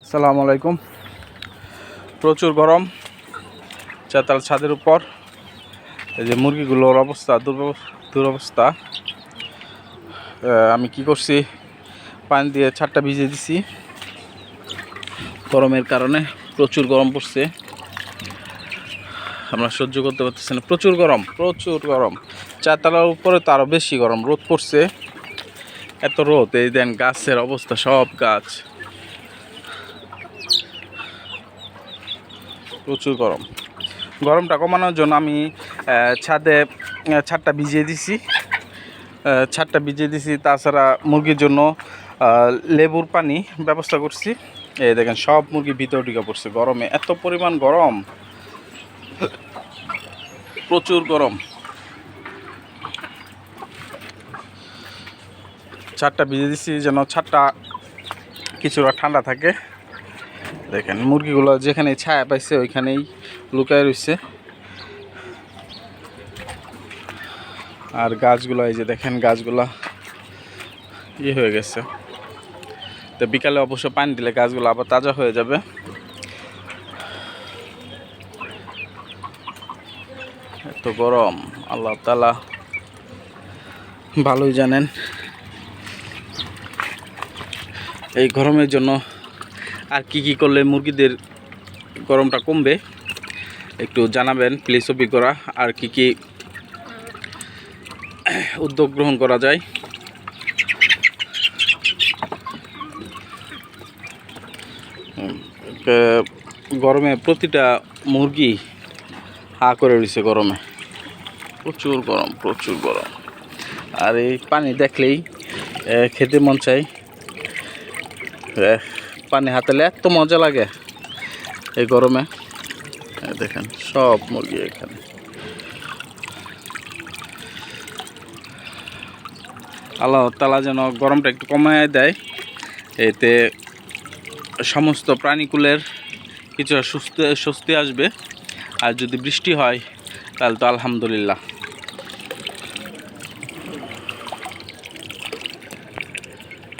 আসসালামু আলাইকুম। প্রচুর গরম চাতাল ছাদের উপর। এই যে মুরগিগুলোর অবস্থা দুরবস্থা। আমি কি করছি, পানি দিয়ে ছাদটা ভিজিয়ে দিছি। গরমের কারণে প্রচুর গরম পড়ছে, আমরা সহ্য করতে পারতেছি না। প্রচুর গরম। চারতলার উপরে তো আরও বেশি গরম, রোদ পড়ছে, এত রোদ। এই দেন গাছের অবস্থা, সব গাছ, প্রচুর গরমটা কমানোর জন্য আমি ছাদটা ভিজিয়ে দিছি। তাছাড়া মুরগির জন্য লেবুর পানি ব্যবস্থা করছি। এই দেখেন, সব মুরগি ভিতরে ঢুকে পড়ছে গরমে। এত পরিমাণ গরম, প্রচুর গরম। ছাদটা ভিজিয়ে দিছি যেন ছাদটা কিছুটা ঠান্ডা থাকে। দেখেন, মুরগিগুলো যেখানে ছায়া পাইছে ওইখানেই লুকায় রয়েছে। আর গাছগুলো, এই যে দেখেন, গাছগুলা হয়ে গেছে। তো বিকালে অবশ্য পানি দিলে গাছগুলো আবার তাজা হয়ে যাবে। এত গরম, আল্লাহ তাআলা ভালোই জানেন। এই গরমের জন্য আর কি করলে মুরগিদের গরমটা কমবে একটু জানাবেন প্লিজ অভিজ্ঞরা। আর কি উদ্যোগ গ্রহণ করা যায়। গরমে প্রতিটা মুরগি হা করে রয়েছে গরমে। প্রচুর গরম। আর এই পানি দেখলেই খেতে মন চাই। পানি হাতালে এত মজা লাগে এই গরমে। দেখেন, সব মুরগি এখানে। আল্লাহ তাআলা যেন গরমটা একটু কমায় দেয়, এতে সমস্ত প্রাণীকুলের কিছু স্বস্তি আসবে। আর যদি বৃষ্টি হয় তাহলে তো আলহামদুলিল্লাহ।